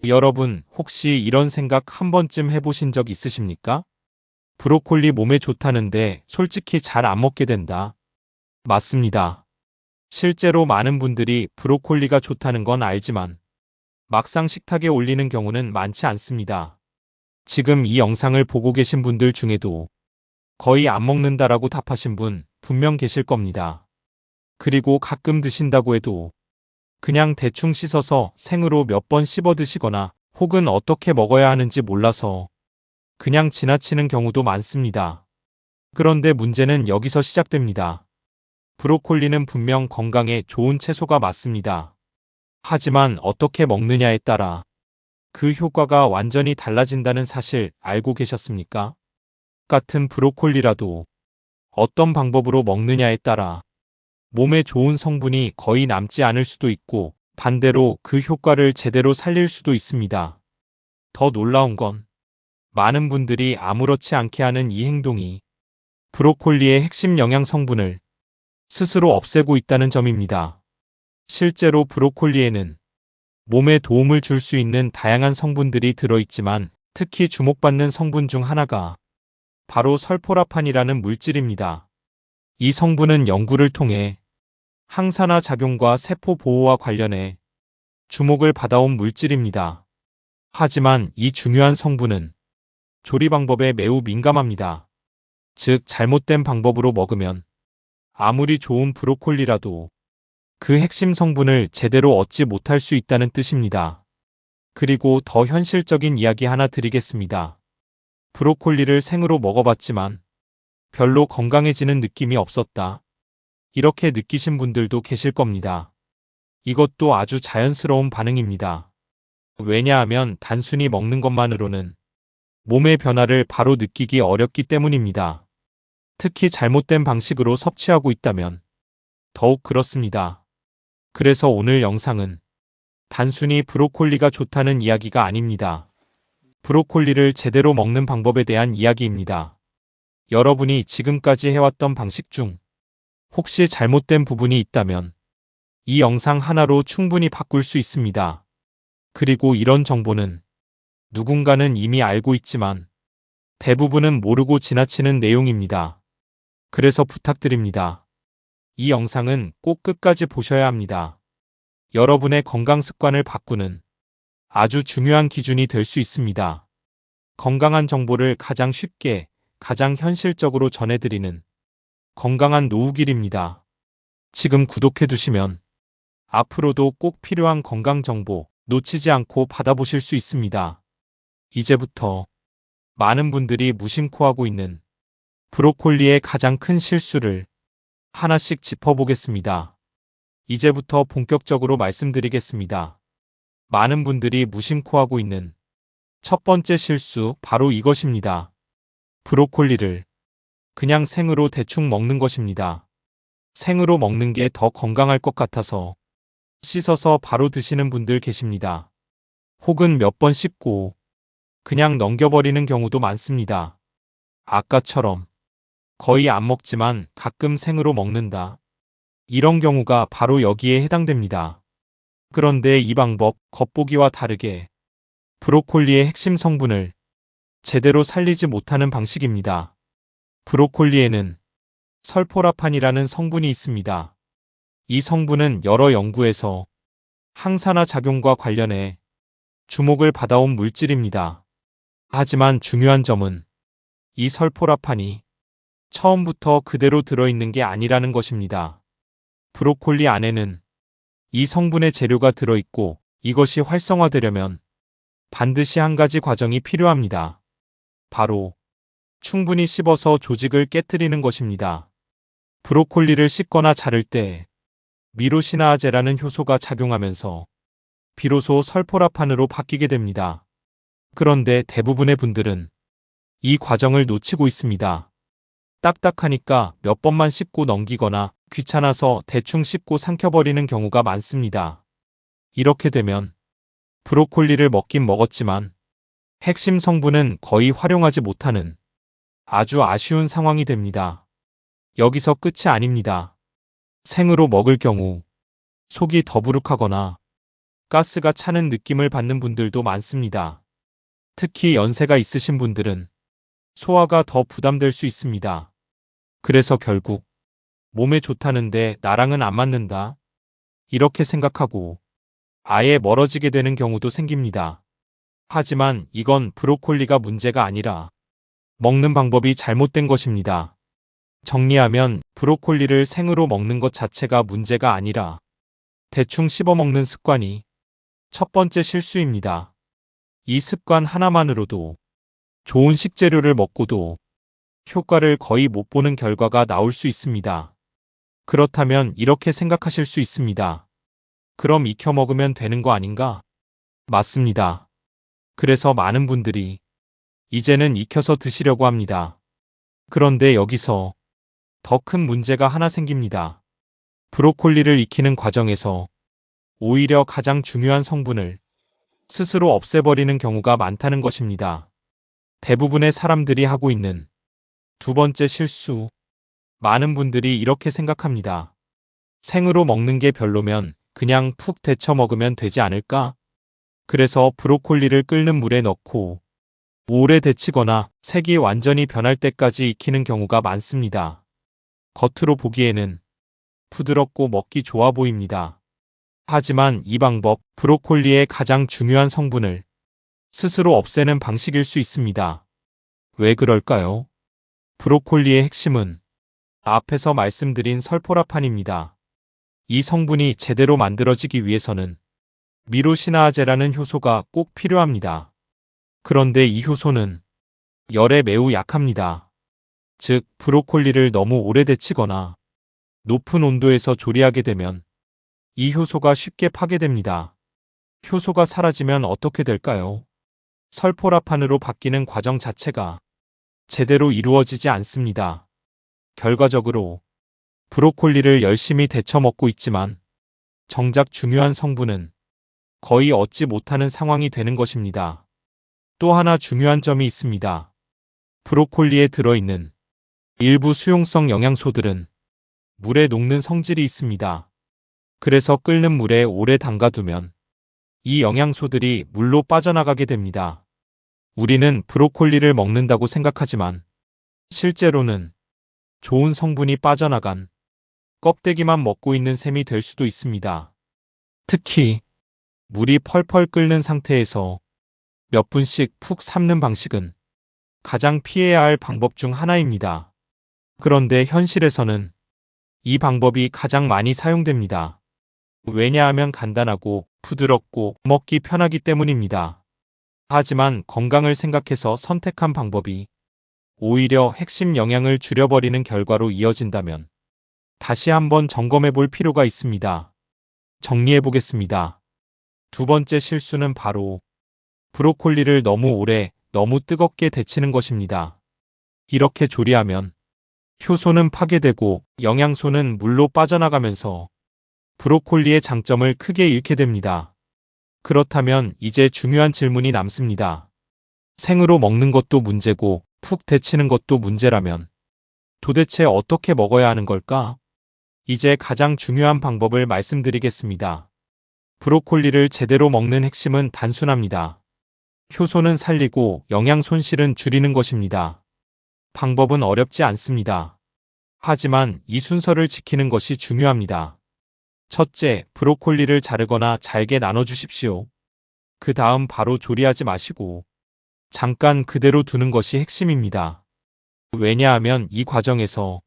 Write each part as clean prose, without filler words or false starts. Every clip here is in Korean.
여러분, 혹시 이런 생각 한 번쯤 해보신 적 있으십니까? 브로콜리 몸에 좋다는데 솔직히 잘 안 먹게 된다. 맞습니다. 실제로 많은 분들이 브로콜리가 좋다는 건 알지만 막상 식탁에 올리는 경우는 많지 않습니다. 지금 이 영상을 보고 계신 분들 중에도 거의 안 먹는다라고 답하신 분 분명 계실 겁니다. 그리고 가끔 드신다고 해도 그냥 대충 씻어서 생으로 몇 번 씹어 드시거나 혹은 어떻게 먹어야 하는지 몰라서 그냥 지나치는 경우도 많습니다. 그런데 문제는 여기서 시작됩니다. 브로콜리는 분명 건강에 좋은 채소가 맞습니다. 하지만 어떻게 먹느냐에 따라 그 효과가 완전히 달라진다는 사실 알고 계셨습니까? 같은 브로콜리라도 어떤 방법으로 먹느냐에 따라 몸에 좋은 성분이 거의 남지 않을 수도 있고 반대로 그 효과를 제대로 살릴 수도 있습니다. 더 놀라운 건 많은 분들이 아무렇지 않게 하는 이 행동이 브로콜리의 핵심 영양 성분을 스스로 없애고 있다는 점입니다. 실제로 브로콜리에는 몸에 도움을 줄 수 있는 다양한 성분들이 들어있지만 특히 주목받는 성분 중 하나가 바로 설포라판이라는 물질입니다. 이 성분은 연구를 통해 항산화 작용과 세포 보호와 관련해 주목을 받아온 물질입니다. 하지만 이 중요한 성분은 조리 방법에 매우 민감합니다. 즉, 잘못된 방법으로 먹으면 아무리 좋은 브로콜리라도 그 핵심 성분을 제대로 얻지 못할 수 있다는 뜻입니다. 그리고 더 현실적인 이야기 하나 드리겠습니다. 브로콜리를 생으로 먹어봤지만 별로 건강해지는 느낌이 없었다. 이렇게 느끼신 분들도 계실 겁니다. 이것도 아주 자연스러운 반응입니다. 왜냐하면 단순히 먹는 것만으로는 몸의 변화를 바로 느끼기 어렵기 때문입니다. 특히 잘못된 방식으로 섭취하고 있다면 더욱 그렇습니다. 그래서 오늘 영상은 단순히 브로콜리가 좋다는 이야기가 아닙니다. 브로콜리를 제대로 먹는 방법에 대한 이야기입니다. 여러분이 지금까지 해왔던 방식 중 혹시 잘못된 부분이 있다면 이 영상 하나로 충분히 바꿀 수 있습니다. 그리고 이런 정보는 누군가는 이미 알고 있지만 대부분은 모르고 지나치는 내용입니다. 그래서 부탁드립니다. 이 영상은 꼭 끝까지 보셔야 합니다. 여러분의 건강 습관을 바꾸는 아주 중요한 기준이 될 수 있습니다. 건강한 정보를 가장 쉽게, 가장 현실적으로 전해드리는 건강한 노후길입니다. 지금 구독해두시면 앞으로도 꼭 필요한 건강 정보 놓치지 않고 받아보실 수 있습니다. 이제부터 많은 분들이 무심코 하고 있는 브로콜리의 가장 큰 실수를 하나씩 짚어보겠습니다. 이제부터 본격적으로 말씀드리겠습니다. 많은 분들이 무심코 하고 있는 첫 번째 실수, 바로 이것입니다. 브로콜리를 그냥 생으로 대충 먹는 것입니다. 생으로 먹는 게 더 건강할 것 같아서 씻어서 바로 드시는 분들 계십니다. 혹은 몇 번 씻고 그냥 넘겨버리는 경우도 많습니다. 아까처럼 거의 안 먹지만 가끔 생으로 먹는다. 이런 경우가 바로 여기에 해당됩니다. 그런데 이 방법, 겉보기와 다르게 브로콜리의 핵심 성분을 제대로 살리지 못하는 방식입니다. 브로콜리에는 설포라판이라는 성분이 있습니다. 이 성분은 여러 연구에서 항산화 작용과 관련해 주목을 받아온 물질입니다. 하지만 중요한 점은 이 설포라판이 처음부터 그대로 들어있는 게 아니라는 것입니다. 브로콜리 안에는 이 성분의 재료가 들어있고 이것이 활성화되려면 반드시 한 가지 과정이 필요합니다. 바로 충분히 씹어서 조직을 깨뜨리는 것입니다. 브로콜리를 씻거나 자를 때 미로시나아제라는 효소가 작용하면서 비로소 설포라판으로 바뀌게 됩니다. 그런데 대부분의 분들은 이 과정을 놓치고 있습니다. 딱딱하니까 몇 번만 씹고 넘기거나 귀찮아서 대충 씹고 삼켜버리는 경우가 많습니다. 이렇게 되면 브로콜리를 먹긴 먹었지만 핵심 성분은 거의 활용하지 못하는 아주 아쉬운 상황이 됩니다. 여기서 끝이 아닙니다. 생으로 먹을 경우 속이 더부룩하거나 가스가 차는 느낌을 받는 분들도 많습니다. 특히 연세가 있으신 분들은 소화가 더 부담될 수 있습니다. 그래서 결국 몸에 좋다는데 나랑은 안 맞는다, 이렇게 생각하고 아예 멀어지게 되는 경우도 생깁니다. 하지만 이건 브로콜리가 문제가 아니라 먹는 방법이 잘못된 것입니다. 정리하면 브로콜리를 생으로 먹는 것 자체가 문제가 아니라 대충 씹어 먹는 습관이 첫 번째 실수입니다. 이 습관 하나만으로도 좋은 식재료를 먹고도 효과를 거의 못 보는 결과가 나올 수 있습니다. 그렇다면 이렇게 생각하실 수 있습니다. 그럼 익혀 먹으면 되는 거 아닌가? 맞습니다. 그래서 많은 분들이 이제는 익혀서 드시려고 합니다. 그런데 여기서 더 큰 문제가 하나 생깁니다. 브로콜리를 익히는 과정에서 오히려 가장 중요한 성분을 스스로 없애버리는 경우가 많다는 것입니다. 대부분의 사람들이 하고 있는 두 번째 실수. 많은 분들이 이렇게 생각합니다. 생으로 먹는 게 별로면 그냥 푹 데쳐 먹으면 되지 않을까? 그래서 브로콜리를 끓는 물에 넣고 오래 데치거나 색이 완전히 변할 때까지 익히는 경우가 많습니다. 겉으로 보기에는 부드럽고 먹기 좋아 보입니다. 하지만 이 방법, 브로콜리의 가장 중요한 성분을 스스로 없애는 방식일 수 있습니다. 왜 그럴까요? 브로콜리의 핵심은 앞에서 말씀드린 설포라판입니다. 이 성분이 제대로 만들어지기 위해서는 미로시나아제라는 효소가 꼭 필요합니다. 그런데 이 효소는 열에 매우 약합니다. 즉, 브로콜리를 너무 오래 데치거나 높은 온도에서 조리하게 되면 이 효소가 쉽게 파괴됩니다. 효소가 사라지면 어떻게 될까요? 설포라판으로 바뀌는 과정 자체가 제대로 이루어지지 않습니다. 결과적으로 브로콜리를 열심히 데쳐 먹고 있지만 정작 중요한 성분은 거의 얻지 못하는 상황이 되는 것입니다. 또 하나 중요한 점이 있습니다. 브로콜리에 들어있는 일부 수용성 영양소들은 물에 녹는 성질이 있습니다. 그래서 끓는 물에 오래 담가두면 이 영양소들이 물로 빠져나가게 됩니다. 우리는 브로콜리를 먹는다고 생각하지만 실제로는 좋은 성분이 빠져나간 껍데기만 먹고 있는 셈이 될 수도 있습니다. 특히 물이 펄펄 끓는 상태에서 몇 분씩 푹 삶는 방식은 가장 피해야 할 방법 중 하나입니다. 그런데 현실에서는 이 방법이 가장 많이 사용됩니다. 왜냐하면 간단하고 부드럽고 먹기 편하기 때문입니다. 하지만 건강을 생각해서 선택한 방법이 오히려 핵심 영양을 줄여버리는 결과로 이어진다면 다시 한번 점검해 볼 필요가 있습니다. 정리해 보겠습니다. 두 번째 실수는 바로 브로콜리를 너무 오래, 너무 뜨겁게 데치는 것입니다. 이렇게 조리하면 효소는 파괴되고 영양소는 물로 빠져나가면서 브로콜리의 장점을 크게 잃게 됩니다. 그렇다면 이제 중요한 질문이 남습니다. 생으로 먹는 것도 문제고 푹 데치는 것도 문제라면 도대체 어떻게 먹어야 하는 걸까? 이제 가장 중요한 방법을 말씀드리겠습니다. 브로콜리를 제대로 먹는 핵심은 단순합니다. 효소는 살리고 영양 손실은 줄이는 것입니다. 방법은 어렵지 않습니다. 하지만 이 순서를 지키는 것이 중요합니다. 첫째, 브로콜리를 자르거나 잘게 나눠주십시오. 그 다음 바로 조리하지 마시고 잠깐 그대로 두는 것이 핵심입니다. 왜냐하면 이 과정에서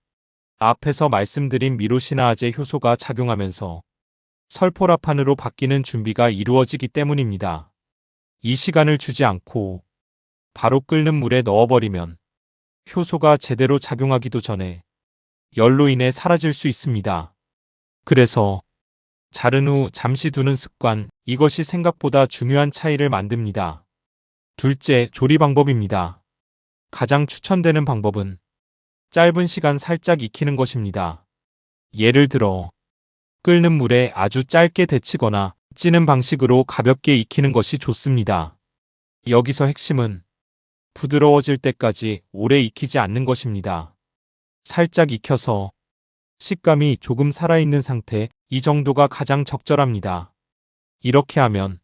앞에서 말씀드린 미로시나아제 효소가 작용하면서 설포라판으로 바뀌는 준비가 이루어지기 때문입니다. 이 시간을 주지 않고 바로 끓는 물에 넣어버리면 효소가 제대로 작용하기도 전에 열로 인해 사라질 수 있습니다. 그래서 자른 후 잠시 두는 습관, 이것이 생각보다 중요한 차이를 만듭니다. 둘째, 조리 방법입니다. 가장 추천되는 방법은 짧은 시간 살짝 익히는 것입니다. 예를 들어 끓는 물에 아주 짧게 데치거나 찌는 방식으로 가볍게 익히는 것이 좋습니다. 여기서 핵심은 부드러워질 때까지 오래 익히지 않는 것입니다. 살짝 익혀서 식감이 조금 살아있는 상태, 이 정도가 가장 적절합니다. 이렇게 하면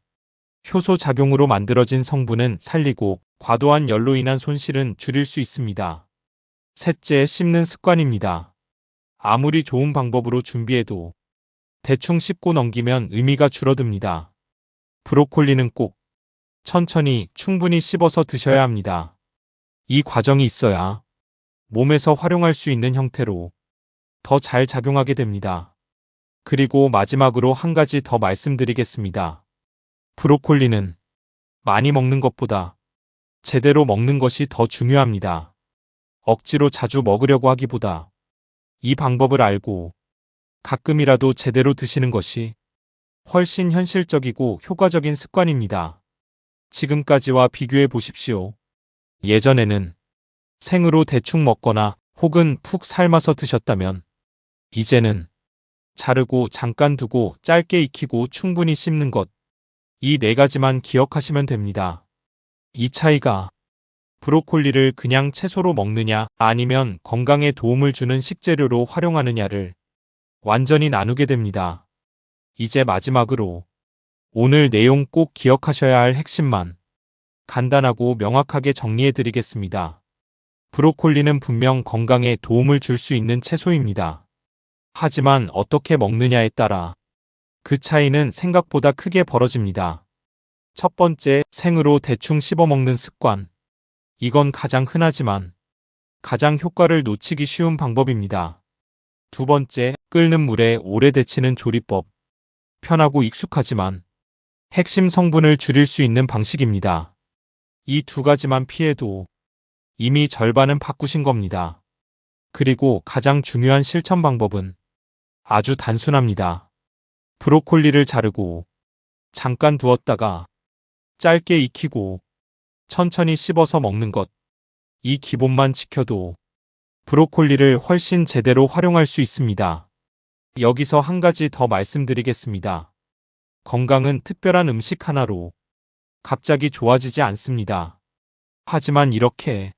효소 작용으로 만들어진 성분은 살리고 과도한 열로 인한 손실은 줄일 수 있습니다. 셋째, 씹는 습관입니다. 아무리 좋은 방법으로 준비해도 대충 씹고 넘기면 의미가 줄어듭니다. 브로콜리는 꼭 천천히 충분히 씹어서 드셔야 합니다. 이 과정이 있어야 몸에서 활용할 수 있는 형태로 더 잘 작용하게 됩니다. 그리고 마지막으로 한 가지 더 말씀드리겠습니다. 브로콜리는 많이 먹는 것보다 제대로 먹는 것이 더 중요합니다. 억지로 자주 먹으려고 하기보다 이 방법을 알고 가끔이라도 제대로 드시는 것이 훨씬 현실적이고 효과적인 습관입니다. 지금까지와 비교해 보십시오. 예전에는 생으로 대충 먹거나 혹은 푹 삶아서 드셨다면 이제는 자르고 잠깐 두고 짧게 익히고 충분히 씹는 것, 이 네 가지만 기억하시면 됩니다. 이 차이가 브로콜리를 그냥 채소로 먹느냐 아니면 건강에 도움을 주는 식재료로 활용하느냐를 완전히 나누게 됩니다. 이제 마지막으로 오늘 내용 꼭 기억하셔야 할 핵심만 간단하고 명확하게 정리해 드리겠습니다. 브로콜리는 분명 건강에 도움을 줄 수 있는 채소입니다. 하지만 어떻게 먹느냐에 따라 그 차이는 생각보다 크게 벌어집니다. 첫 번째, 생으로 대충 씹어 먹는 습관. 이건 가장 흔하지만 가장 효과를 놓치기 쉬운 방법입니다. 두 번째, 끓는 물에 오래 데치는 조리법. 편하고 익숙하지만 핵심 성분을 줄일 수 있는 방식입니다. 이 두 가지만 피해도 이미 절반은 바꾸신 겁니다. 그리고 가장 중요한 실천 방법은 아주 단순합니다. 브로콜리를 자르고 잠깐 두었다가 짧게 익히고 천천히 씹어서 먹는 것. 이 기본만 지켜도 브로콜리를 훨씬 제대로 활용할 수 있습니다. 여기서 한 가지 더 말씀드리겠습니다. 건강은 특별한 음식 하나로 갑자기 좋아지지 않습니다. 하지만 이렇게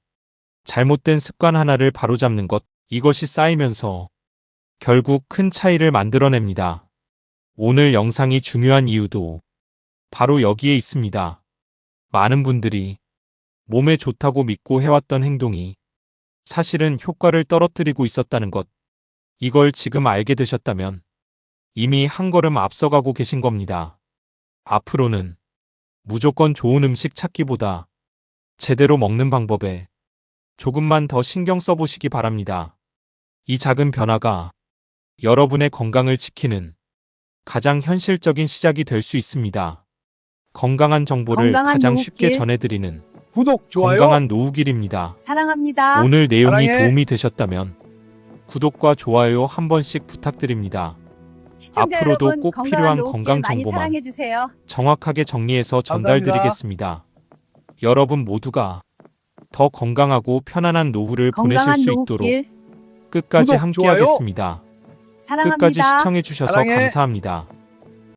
잘못된 습관 하나를 바로잡는 것, 이것이 쌓이면서 결국 큰 차이를 만들어냅니다. 오늘 영상이 중요한 이유도 바로 여기에 있습니다. 많은 분들이 몸에 좋다고 믿고 해왔던 행동이 사실은 효과를 떨어뜨리고 있었다는 것, 이걸 지금 알게 되셨다면 이미 한 걸음 앞서가고 계신 겁니다. 앞으로는 무조건 좋은 음식 찾기보다 제대로 먹는 방법에 조금만 더 신경 써보시기 바랍니다. 이 작은 변화가 여러분의 건강을 지키는 가장 현실적인 시작이 될 수 있습니다. 건강한 정보를 건강한 가장 쉽게 노후길. 전해드리는 구독, 좋아요. 건강한 노후길입니다. 사랑합니다. 오늘 내용이 사랑해. 도움이 되셨다면 구독과 좋아요 한 번씩 부탁드립니다. 시청자 앞으로도 여러분, 꼭 건강한 필요한 노후길 건강 많이 정보만 사랑해 주세요. 정확하게 정리해서 전달드리겠습니다. 여러분 모두가 더 건강하고 편안한 노후를 보내실 건강한 수 있도록 노후길 끝까지 구독, 함께 좋아요. 하겠습니다. 사랑합니다. 끝까지 시청해 주셔서 사랑해. 감사합니다.